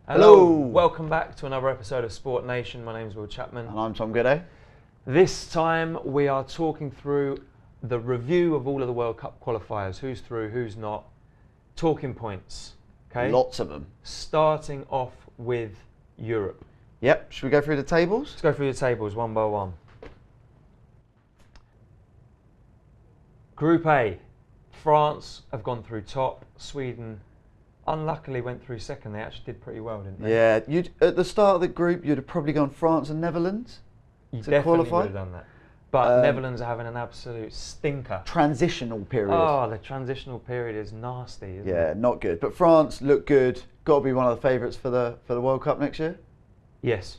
Hello. Welcome back to another episode of Sport Nation. My name is Will Chapman. And I'm Tom Gooday. This time we are talking through the review of all of the World Cup qualifiers. Who's through, who's not. Talking points. Okay. Lots of them. Starting off with Europe. Yep. Should we go through the tables? Let's go through the tables one by one. Group A. France have gone through top. Sweden unluckily went through second. They actually did pretty well, didn't they? Yeah. At the start of the group, you'd have probably gone France and Netherlands You to definitely qualify. would have done that. But Netherlands are having an absolute stinker. Transitional period. Oh, the transitional period is nasty, isn't it? Not good. But France look good. Got to be one of the favourites for the World Cup next year. Yes,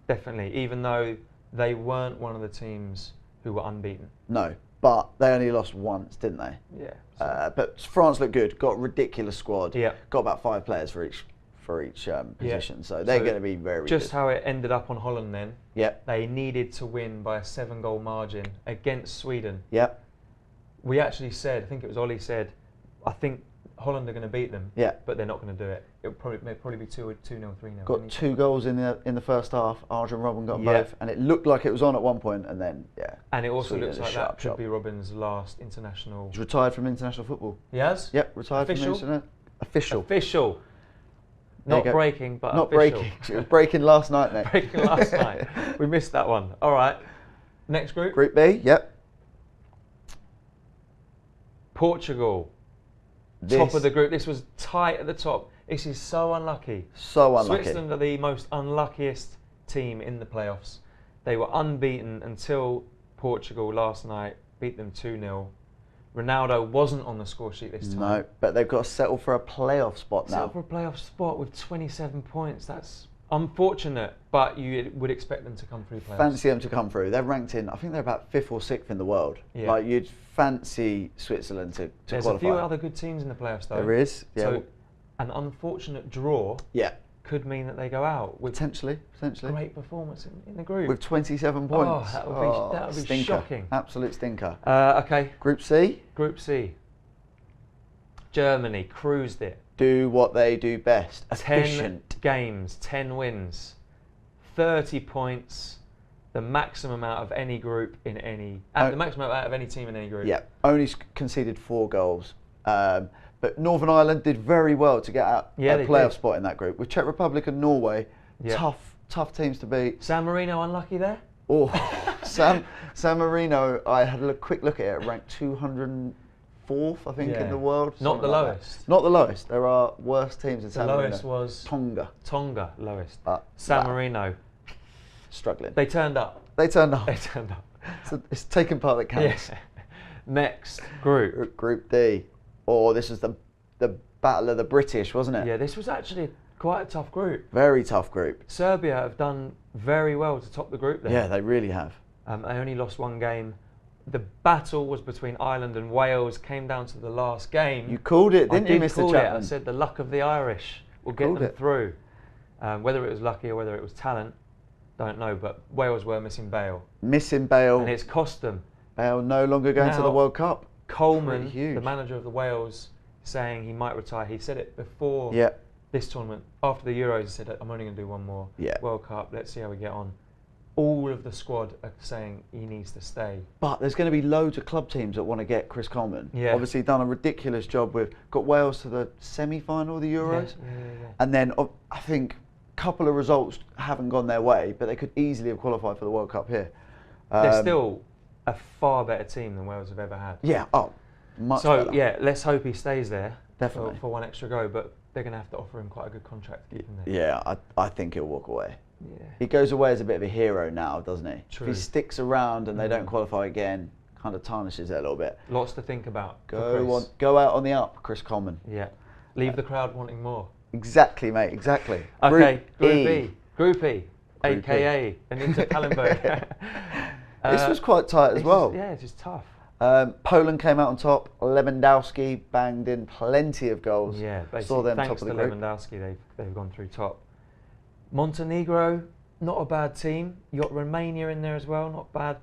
definitely. Even though they weren't one of the teams who were unbeaten. No, but they only lost once, didn't they? Yeah. But France look good. Got a ridiculous squad. Yeah. Got about 5 players for each position. So they're going to be very just good. how it ended up on Holland then. Yep. They needed to win by a 7-goal margin against Sweden. Yep. We actually said, I think it was Ollie said, I think Holland are going to beat them. Yeah. But they're not going to do it. It'll probably be 2-0, 3-0. Got 2 goals in the first half. Arjen Robben got them Yeah. both, and it looked like it was on at one point, and then And it also Sweden looks just like shut that up could be Robben's last international. He's retired from international football. He has? Yep, retired Official? from official. Official. There Not you go. breaking, but Not official. breaking. It was breaking last night, mate. Breaking last night. We missed that one. All right. Next group. Group B. Yep. Portugal. Top of the group. This was tight at the top. This is so unlucky. So unlucky. Switzerland are the most unluckiest team in the playoffs. They were unbeaten until Portugal last night beat them 2-0. Ronaldo wasn't on the score sheet this time. No, but they've got to settle for a playoff spot now. Settle for a playoff spot with 27 points. That's unfortunate, but you would expect them to come through playoffs. Fancy them to come through. They're ranked in, I think they're about 5th or 6th in the world. Yeah. Like you'd fancy Switzerland to There's qualify. a few other good teams in the playoffs though. There is. Yeah. So an unfortunate draw could mean that they go out with Potentially. great performance in the group. With 27 points. Oh, that would be stinker. shocking. Absolute stinker. Okay. Group C. Group C. Germany cruised it. Do what they do best. 10 Efficient. games, 10 wins, 30 points, the maximum out of any group in any, the maximum out of any team in any group. Yeah, only conceded 4 goals. But Northern Ireland did very well to get out a playoff spot in that group. With Czech Republic and Norway, tough teams to beat. San Marino unlucky there? Oh, San Marino, I had a quick look at it, ranked 204th, I think, in the world. Not the lowest. Not the lowest. There are worse teams in San Marino. The lowest was Tonga, lowest. San Marino. Struggling. They turned up. They turned up. So it's taking part that counts. Yeah. Next group. Group D. Oh, this was the battle of the British, wasn't it? Yeah, this was actually quite a tough group. Very tough group. Serbia have done very well to top the group there. Yeah, they really have. They only lost 1 game. The battle was between Ireland and Wales, came down to the last game. You called it, didn't you, Mr. Chapman? I said the luck of the Irish will get them through. Whether it was lucky or whether it was talent, don't know, but Wales were missing Bale. Missing Bale. And it's cost them. Bale no longer going to the World Cup. Coleman, the manager of the Wales, saying he might retire. He said it before this tournament. After the Euros, he said, I'm only going to do 1 more World Cup. Let's see how we get on. All of the squad are saying he needs to stay. But there's going to be loads of club teams that want to get Chris Coleman. Yeah. Obviously done a ridiculous job got Wales to the semi-final of the Euros. Yeah. And then I think a couple of results haven't gone their way, but they could easily have qualified for the World Cup here. They're still a far better team than Wales have ever had. Yeah, much better. Yeah, let's hope he stays there. Definitely. For 1 extra go, but they're going to have to offer him quite a good contract to keep him there. Yeah, I think he'll walk away. Yeah. He goes away as a bit of a hero now, doesn't he? True. If he sticks around and they don't qualify again, kind of tarnishes it a little bit. Lots to think about. Go out on the up, Chris Coleman. Yeah. Leave the crowd wanting more. Exactly, mate, exactly. Okay, Group E, a.k.a. Anita Pallenberg. This was quite tight as well. It's just tough. Poland came out on top. Lewandowski banged in plenty of goals. Yeah, saw them thanks top of the to group. Lewandowski, they've gone through top. Montenegro, not a bad team. You got Romania in there as well, not bad.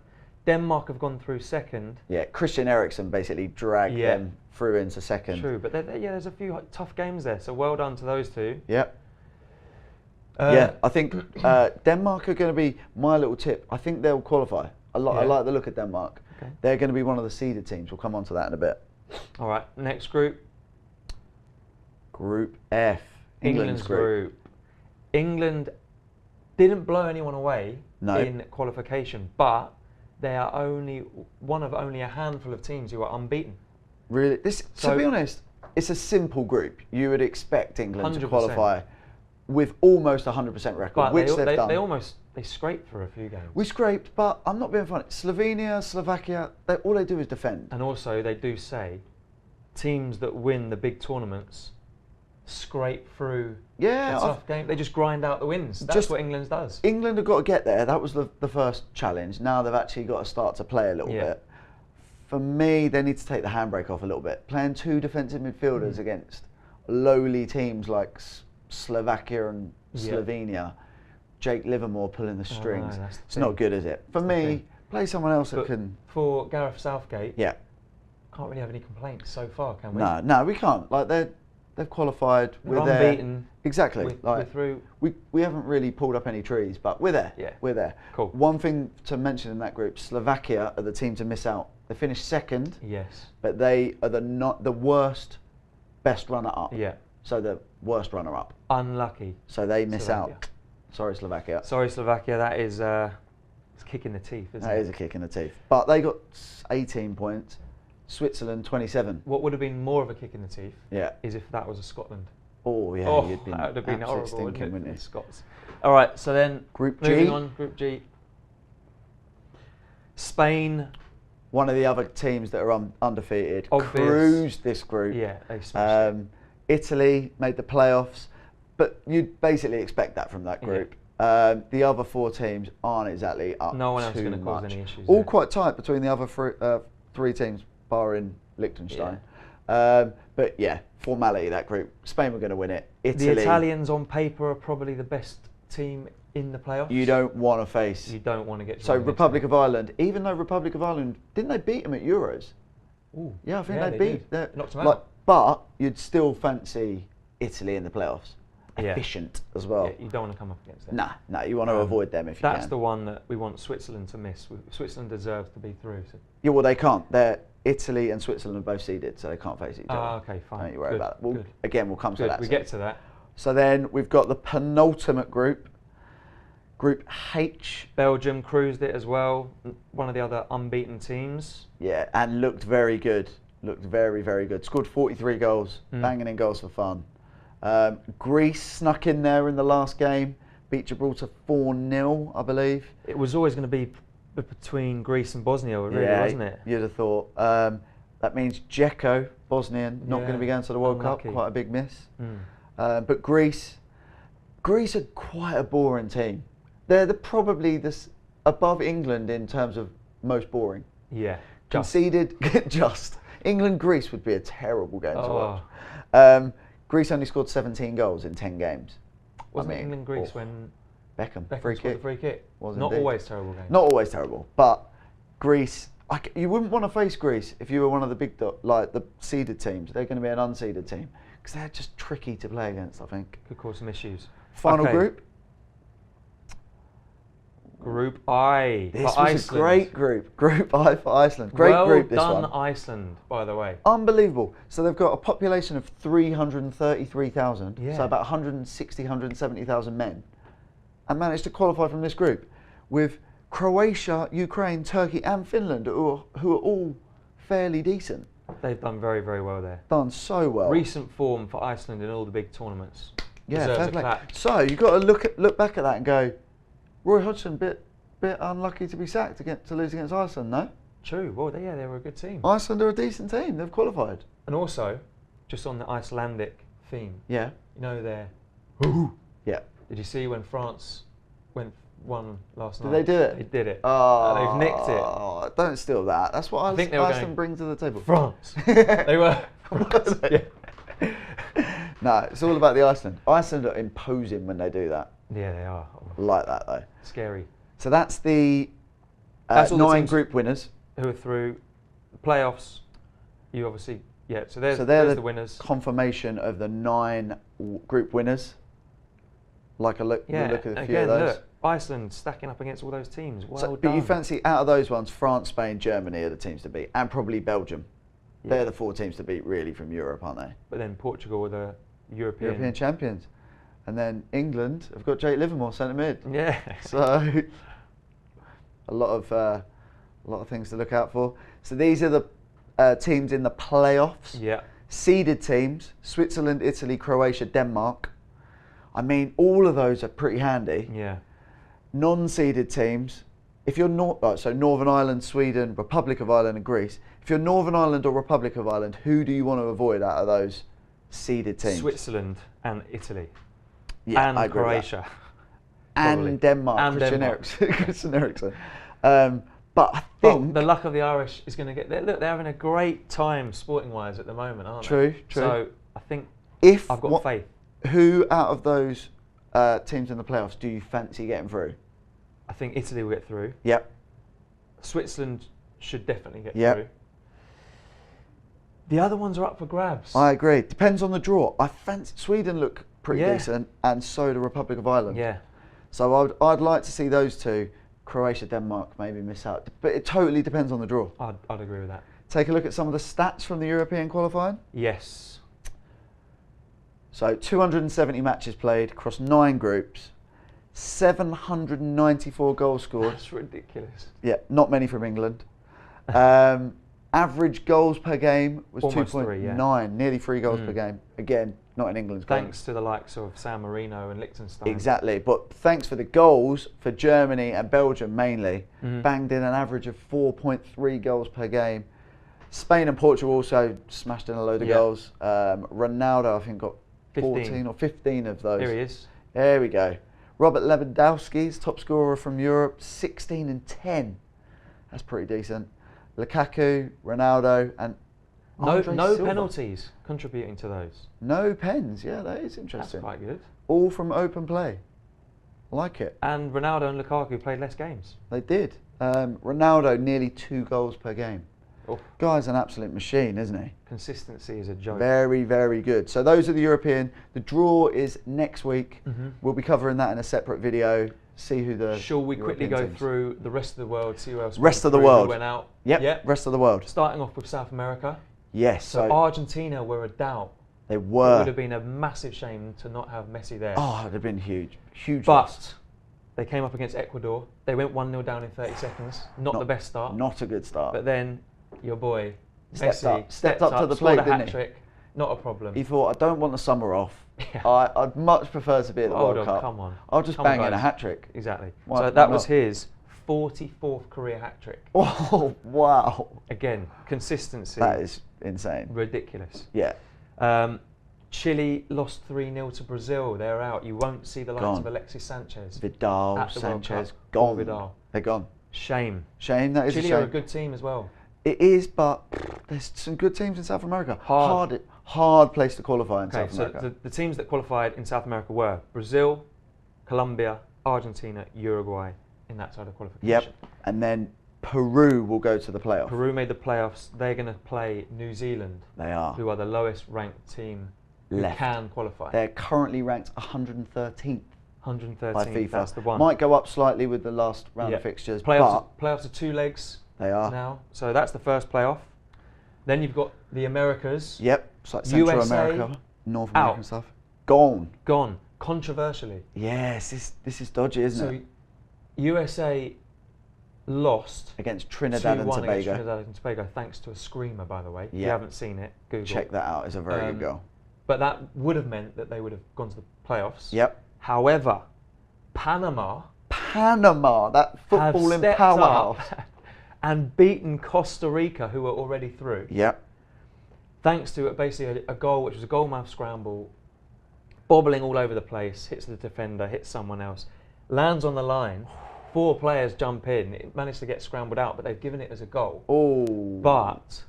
Denmark have gone through second. Yeah, Christian Eriksen basically dragged them through into second. True, but there's a few tough games there, so well done to those two. Yep. Yeah, I think Denmark are going to be my little tip. I think they'll qualify. I like the look of Denmark. Okay. They're going to be one of the seeded teams. We'll come on to that in a bit. All right, next group. Group F. England's group. England didn't blow anyone away in qualification, but they are only one of only a handful of teams who are unbeaten. Really? To be honest, it's a simple group. You would expect England 100%. To qualify with almost 100% record, but which they've done. They scraped for a few games. We scraped, but I'm not being funny. Slovenia, Slovakia, all they do is defend. And also, they do say teams that win the big tournaments scrape through a tough game. They just grind out the wins. That's what England does. England have got to get there. That was the first challenge. Now they've actually got to start to play a little bit. For me, they need to take the handbrake off a little bit. Playing two defensive midfielders against lowly teams like Slovakia and Slovenia. Jake Livermore pulling the strings. It's not good, is it? For me, play someone else that can. For Gareth Southgate, can't really have any complaints so far, can we? No, we can't. Like they've qualified. We're unbeaten. Exactly. We're through. We haven't really pulled up any trees, but we're there. Yeah. We're there. Cool. One thing to mention in that group: Slovakia are the team to miss out. They finished second. Yes. But they are the worst, best runner-up. Yeah. So the worst runner-up. Unlucky. So they miss out. Sorry, Slovakia. Sorry, Slovakia. That is it's a kick in the teeth, isn't it? That is a kick in the teeth. But they got 18 points. Switzerland 27. What would have been more of a kick in the teeth? Is if that was a Scotland. Oh yeah, you'd been that would have been horrible, stinking, wouldn't it? Scots. All right, so then Group G. Moving on, Group G. Spain. One of the other teams that are undefeated. Obvious. Cruised this group. Yeah, they smashed it. Italy made the playoffs, but you'd basically expect that from that group. The other four teams aren't exactly up. No one else is going to cause any issues. All quite tight between the other three teams, barring Liechtenstein. But yeah, formality, that group. Spain were going to win it. Italy. The Italians on paper are probably the best team in the playoffs. You don't want to face. You don't want to get. So Republic of Ireland, even though Republic of Ireland, didn't they beat them at Euros? Ooh. Yeah, I think they beat. Knocked them out. But you'd still fancy Italy in the playoffs. Efficient as well. Yeah, you don't want to come up against them. Nah, you want to avoid them if you can. That's the one that we want Switzerland to miss. Switzerland deserves to be through. So. Yeah, well, they can't. Italy and Switzerland are both seeded, so they can't face each other. Oh, okay, fine. Don't you worry about it. Again, we'll come to that. We get to that. So then we've got the penultimate group, Group H. Belgium cruised it as well. One of the other unbeaten teams. Yeah, and looked very good. Looked very, very good. Scored 43 goals, banging in goals for fun. Greece snuck in there in the last game, beat Gibraltar 4-0, I believe. It was always going to be between Greece and Bosnia, really, wasn't it? You'd have thought. That means Dzeko, Bosnian, not going to be going to the World Cup. Quite a big miss. But Greece are quite a boring team. They're probably above England in terms of most boring. Yeah. Conceded, England-Greece would be a terrible game to watch. Greece only scored 17 goals in 10 games. Wasn't it England-Greece when Beckham scored the free kick? Not indeed. Always terrible games. Not always terrible, but Greece. You wouldn't want to face Greece if you were one of the big, like the seeded teams. They're going to be an unseeded team because they're just tricky to play against, I think. Could cause some issues. Final group. Group I. This was a great group. Group I for Iceland. Great group, this one. Well done, Iceland, by the way. Unbelievable. So they've got a population of 333,000, so about 160, 170,000 men, and managed to qualify from this group with Croatia, Ukraine, Turkey and Finland, who are all fairly decent. They've done very, very well there. Done so well. Recent form for Iceland in all the big tournaments. Yeah, fair play. So you've got to look back at that and go, Roy Hodgson, bit unlucky to be sacked to lose against Iceland, no? True. Well, they were a good team. Iceland are a decent team. They've qualified. And also, just on the Icelandic theme. Yeah. You know they're. Yeah. Did you see when France won last night? Did they do it? They did it. Oh, they've nicked it. Oh, don't steal that. That's what Iceland bring to the table. France. They were. Yeah. No, it's all about the Iceland. Iceland are imposing when they do that. Yeah, they are. Like that though. Scary. So that's the 9 group winners who are through the playoffs. You obviously, So there's the winners. Confirmation of the 9 group winners. Like look at a few again, of those. Look, Iceland stacking up against all those teams. Well done. But you fancy out of those ones, France, Spain, Germany are the teams to beat, and probably Belgium. Yeah. They're the 4 teams to beat really from Europe, aren't they? But then Portugal are the European champions. And then England have got Jake Livermore centre mid. Yeah. So a lot of things to look out for. So these are the teams in the playoffs. Yeah. Seeded teams: Switzerland, Italy, Croatia, Denmark. I mean, all of those are pretty handy. Yeah. Non-seeded teams: if you're so Northern Ireland, Sweden, Republic of Ireland, and Greece. If you're Northern Ireland or Republic of Ireland, who do you want to avoid out of those seeded teams? Switzerland and Italy. Yeah, and Croatia. And Denmark. And Christian Eriksen. But I think the luck of the Irish is going to get there. Look, they're having a great time sporting-wise at the moment, aren't they? True. So I think I've got faith. Who out of those teams in the playoffs do you fancy getting through? I think Italy will get through. Yep. Switzerland should definitely get through. The other ones are up for grabs. I agree. Depends on the draw. I fancy Sweden look pretty decent, and so the Republic of Ireland. Yeah. So I'd like to see those two. Croatia, Denmark maybe miss out, but it totally depends on the draw. I'd agree with that. Take a look at some of the stats from the European qualifying. Yes. So 270 matches played across 9 groups, 794 goals scored. That's ridiculous. Yeah, not many from England. Average goals per game was 2.9, nearly 3 goals per game. Again, not in England's game. Thanks to the likes of San Marino and Liechtenstein. Exactly, but thanks for the goals for Germany and Belgium mainly, banged in an average of 4.3 goals per game. Spain and Portugal also smashed in a load of goals. Ronaldo, I think, got 14 or 15 of those. Here he is. There we go. Robert Lewandowski's top scorer from Europe, 16 and 10. That's pretty decent. Lukaku, Ronaldo, and no Silva. penalties contributing to those. No pens, yeah, that is interesting. That's quite good. All from open play. I like it. And Ronaldo and Lukaku played less games. They did. Ronaldo nearly 2 goals per game. Oh. Guy's an absolute machine, isn't he? Consistency is a joke. Very, very good. So those are the European. The draw is next week. We'll be covering that in a separate video. See who the Shall we European quickly go teams. through the rest of the world, see who else Rest of the world. went out? Yep. Rest of the world. Starting off with South America. Yes. So Argentina were a doubt. They were. It would have been a massive shame to not have Messi there. Oh, it would have been huge. Huge But loss. they came up against Ecuador. They went 1-0 down in 30 seconds. Not the best start. Not a good start. But then your boy, stepped Messi, up to the plate, scored a didn't hat-trick. Not a problem. He thought, I don't want the summer off. Yeah. I'd much prefer to be at the World Cup. Come on. I'll just bang in a hat-trick. Exactly. Why So that not? was his 44th career hat-trick. Oh, wow. Again, consistency. That is insane. Ridiculous. Yeah. Chile lost 3-0 to Brazil. They're out. You won't see the likes Gone. of Alexis Sanchez. Vidal, at the World Sanchez, Cup. gone. Vidal. They're gone. Shame. Shame, that is Chile a shame. are a good team as well. It is, but there's some good teams in South America. Hard. Hard place to qualify in South America. So the teams that qualified in South America were Brazil, Colombia, Argentina, Uruguay in that side of qualification. Yep. And then Peru will go to the playoff. Peru made the playoffs. They're going to play New Zealand. They are. Who are the lowest ranked team who can qualify. They're currently ranked 113th. 113th by FIFA. That's the one. Might go up slightly with the last round of fixtures. Playoffs are 2 legs. They are. Now. So that's the first playoff. Then you've got the Americas. Yep. It's like Central USA America, North American stuff. Gone. Gone. Controversially. Yes, this is dodgy, isn't it? USA lost against Trinidad and Tobago. Against Trinidad and Tobago, thanks to a screamer, by the way. If you haven't seen it, Google. Check that out. It's a very good goal. But that would have meant that they would have gone to the playoffs. Yep. However, Panama, that footballing powerhouse, and beaten Costa Rica, who were already through. Yep. Thanks to basically a goal, which was a goal-mouth scramble, bobbling all over the place, hits the defender, hits someone else, lands on the line. 4 players jump in. It managed to get scrambled out, but they've given it as a goal. Oh. But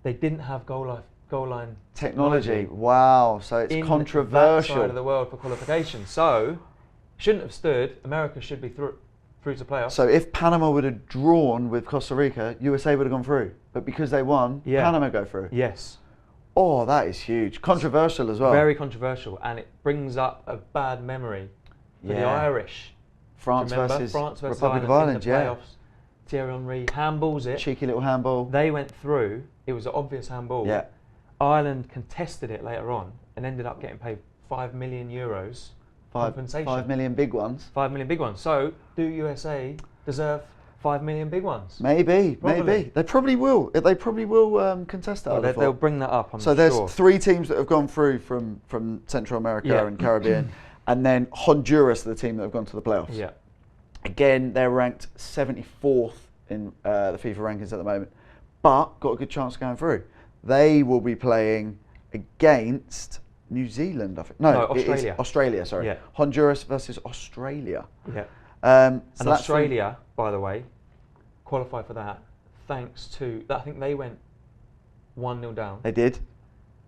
they didn't have goal line technology. Wow. So it's controversial. That side of the world for qualification. So shouldn't have stood. America should be through to playoffs. So if Panama would have drawn with Costa Rica, USA would have gone through. But because they won, Panama go through. Yes. Oh, that is huge. Controversial as well. Very controversial, and it brings up a bad memory for the Irish. France versus Republic of Ireland, in the playoffs. Thierry Henry handballs it. Cheeky little handball. They went through. It was an obvious handball. Yeah. Ireland contested it later on and ended up getting paid €5 million compensation. 5 million big ones. 5 million big ones. So, do USA deserve 5 million big ones? Maybe. They probably will. They probably will contest that. Well, they'll bring that up, I'm sure. So there's 3 teams that have gone through from Central America and Caribbean, and then Honduras, the team that have gone to the playoffs. Yeah. Again, they're ranked 74th in the FIFA rankings at the moment, but got a good chance of going through. They will be playing against New Zealand, I think. No, Australia. Australia, sorry. Yeah. Honduras versus Australia. Yeah. So and Australia, by the way, qualified for that thanks to, I think they went 1-0 down. They did.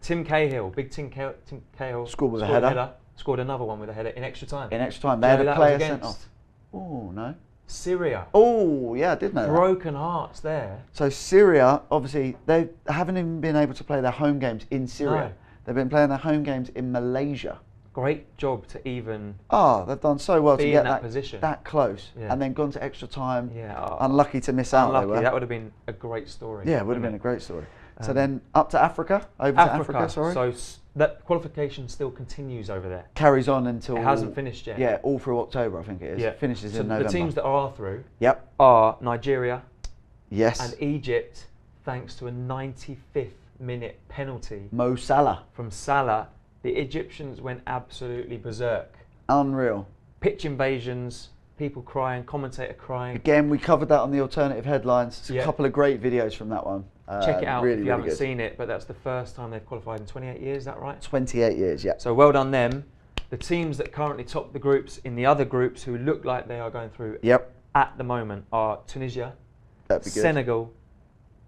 Tim Cahill, big Tim Cahill. Scored with a header. Scored another one with a header in extra time. In extra time. They had a player sent off. Oh, no. Syria. Oh, yeah, I did know Broken hearts there. So Syria, obviously, they haven't even been able to play their home games in Syria. No. They've been playing their home games in Malaysia. Great job to even they've done so well to get that position. That close. Yeah. And then gone to extra time. Yeah. Unlucky to miss out. Unlucky. That would have been a great story. Yeah, it would have been a great story. So then up to Africa, to Africa, sorry. So that qualification still continues over there. Carries on until... It hasn't finished yet. Yeah, all through October, I think it is. Yeah. Finishes in November. The teams that are through are Nigeria and Egypt, thanks to a 95th minute penalty. Mo Salah. From Salah. The Egyptians went absolutely berserk. Unreal. Pitch invasions, people crying, commentator crying. Again, we covered that on the alternative headlines. It's a couple of great videos from that one. Check it out really, if you really haven't seen it, but that's the first time they've qualified in 28 years, is that right? 28 years, yeah. So well done them. The teams that currently top the groups in the other groups who look like they are going through at the moment are Tunisia, Senegal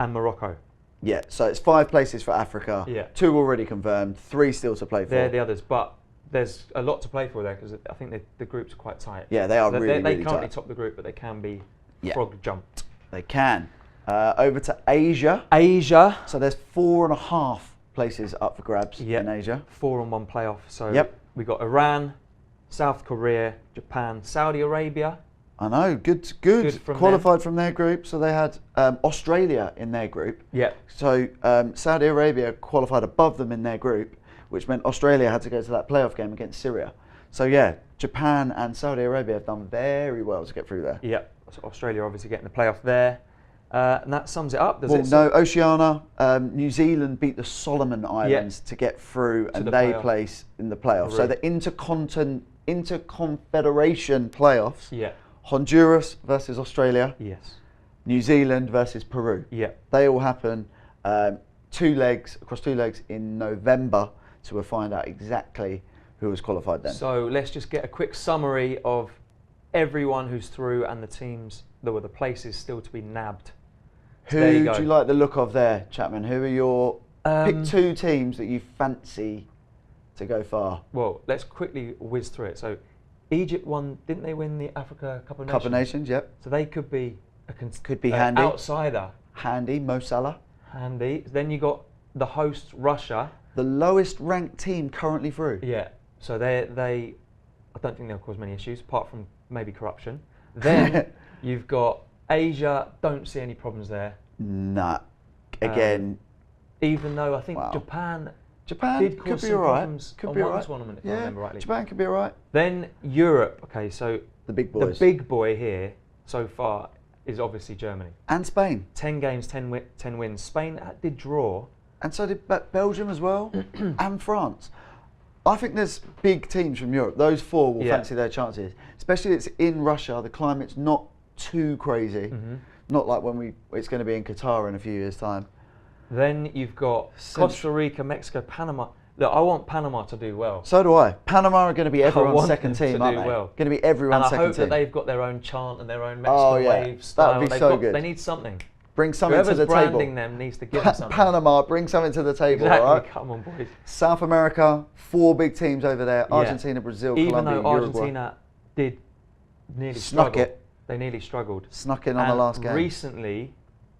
and Morocco. Yeah, so it's 5 places for Africa, 2 already confirmed, 3 still to play for. They're the others, but there's a lot to play for there because I think the groups are quite tight. Yeah, they are really tight. They currently top the group, but they can be frog jumped. They can. Over to Asia. So there's 4.5 places up for grabs in Asia. 4 on 1 playoff. So we got Iran, South Korea, Japan, Saudi Arabia. I know, good qualified from their group. So they had Australia in their group. Yeah. So Saudi Arabia qualified above them in their group, which meant Australia had to go to that playoff game against Syria. So yeah, Japan and Saudi Arabia have done very well to get through there. Yeah. So Australia obviously getting the playoff there. And that sums it up, does it? No, Oceania, New Zealand beat the Solomon Islands to get through, and they place in the playoffs. So the interconfederation playoffs, Honduras versus Australia, New Zealand versus Peru. They all happen across 2 legs in November, so we'll find out exactly who was qualified then. So let's just get a quick summary of everyone who's through and the teams, the places still to be nabbed. Who do you like the look of there, Chapman? Who are your pick 2 teams that you fancy to go far? Well, let's quickly whiz through it. So Egypt won, didn't they win the Africa Cup of Nations? Cup of Nations, yep. So they could be handy. Outsider. Handy, Mo Salah. Handy. Then you got the host Russia. The lowest ranked team currently through. Yeah. So they I don't think they'll cause many issues apart from maybe corruption. Then you've got Asia, don't see any problems there. Nah. Again. Even though I think Japan did cause some problems on one tournament, if I remember rightly. Japan could be alright. Then Europe, okay, so the big boys. The big boy here so far is obviously Germany. And Spain. 10 games, 10 wins. Spain did draw. And so did Belgium as well, and France. I think there's big teams from Europe. Those 4 will fancy their chances. Especially it's in Russia, the climate's not too crazy. Not like when it's going to be in Qatar in a few years' time. Then you've got Costa Rica, Mexico, Panama. Look, I want Panama to do well. So do I. Panama are going to be everyone's second team, aren't they? Going to be everyone's second team. And I hope that they've got their own chant and their own Mexico wave style. That would be so good. They need something. Bring something to the table. Whoever's branding them needs to give them something. Panama, bring something to the table, all right? Come on, boys. South America, 4 big teams over there. Argentina, Brazil, Colombia, Even though Argentina did nearly struggle. They nearly struggled. Snuck in on the last game. Recently,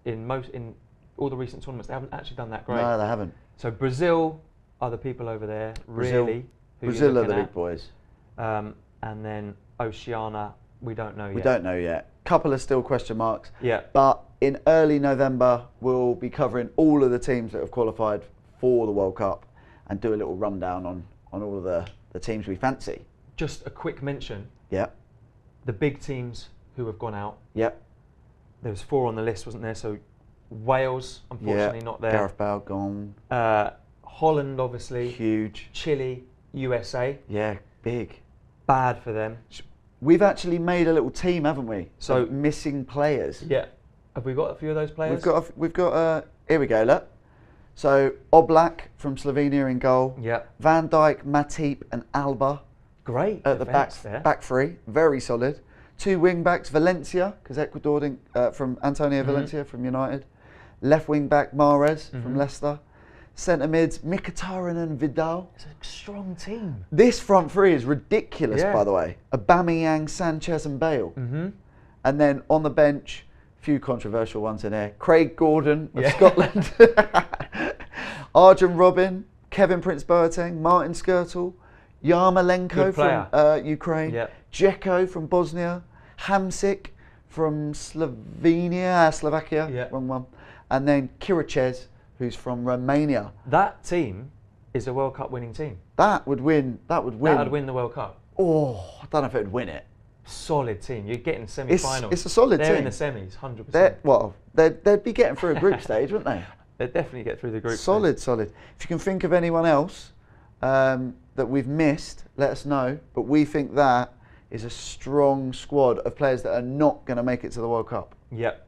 in all the recent tournaments, they haven't actually done that great. No, they haven't. So Brazil are the people over there, really. Brazil are the big boys. And and then Oceania, we don't know yet. We don't know yet. Couple of still question marks. Yeah. But in early November, we'll be covering all of the teams that have qualified for the World Cup and do a little rundown on all of the teams we fancy. Just a quick mention. Yeah. The big teams who have gone out. Yep. There was 4 on the list, wasn't there? So Wales, unfortunately, not there. Gareth Bale gone. Holland, obviously. Huge. Chile, USA. Yeah, big. Bad for them. We've actually made a little team, haven't we? So missing players. Yeah. Have we got a few of those players? We've got. Here we go. Look. So Oblak from Slovenia in goal. Yeah. Van Dijk, Matip, and Alba. Great. At the back three, very solid. 2 wing backs, Valencia, because Ecuador from Antonio Valencia from United. Left wing back, Mahrez from Leicester. Centre mids, Mkhitaryan and Vidal. It's a strong team. This front three is ridiculous, by the way. Aubameyang, Sanchez, and Bale. And then on the bench, few controversial ones in there. Craig Gordon of Scotland. Arjen Robben, Kevin Prince Boateng, Martin Skrtel, Yarmolenko from Ukraine, Dzeko from Bosnia, Hamsik from Slovakia, wrong one, and then Kirichez, who's from Romania. That team is a World Cup winning team. That would win the World Cup. Oh, I don't know if it would win it. Solid team. You're getting semi-finals. It's a solid team. They're in the semis, 100%. They'd be getting through a group stage, wouldn't they? They'd definitely get through the group stage. Solid. If you can think of anyone else that we've missed, let us know. But we think that is a strong squad of players that are not going to make it to the World Cup. Yep.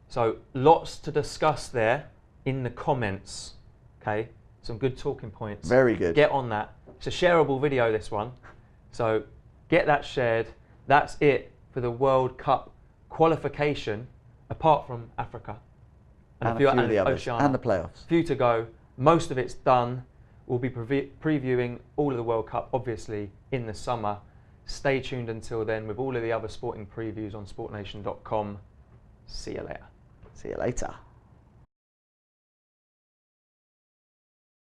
So lots to discuss there in the comments. Okay, some good talking points. Very good. Get on that. It's a shareable video, this one. So get that shared. That's it for the World Cup qualification, apart from Africa. And a few of the others. Oceania. And the playoffs. A few to go. Most of it's done. We'll be previewing all of the World Cup, obviously, in the summer. Stay tuned until then with all of the other sporting previews on sportnation.com. See you later. See you later.